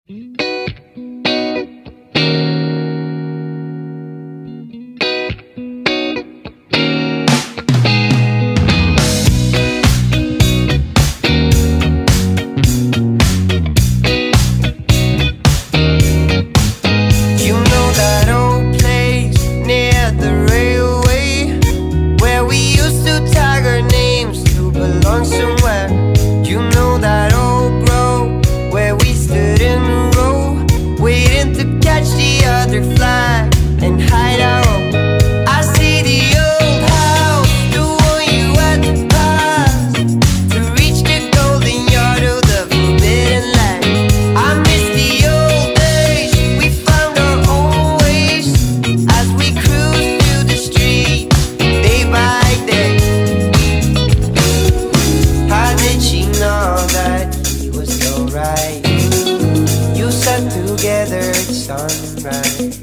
Somewhere, you know that old grove where we stood in a row, waiting to catch the other flag and hide our own. I see the old house, the one you had to pass to reach the golden yard of the forbidden land. I miss the old days, we found our own ways as we cruised through the street day by day. How did she know that he was so right? You sat together at sunrise.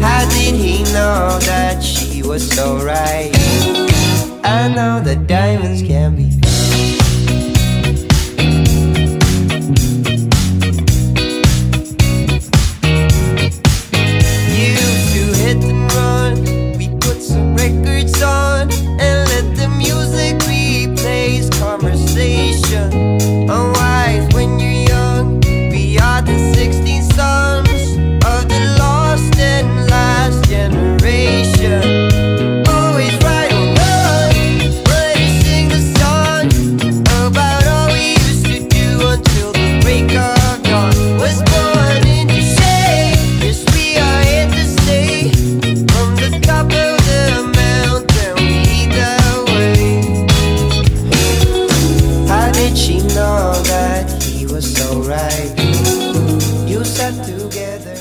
How did he know that she was so right? I know that diamonds can be found. Used to hit and run, we put some records on and let the music replace conversation. Unwise when you're young, we are the 16 sons of the lost and last generation. Always right or wrong, but we sing the song about all we used to do until the break of dawn. Was born in the shade, yes we are here to stay. From the top of the mountain we lead the way. How did she know that he was so right? You sat together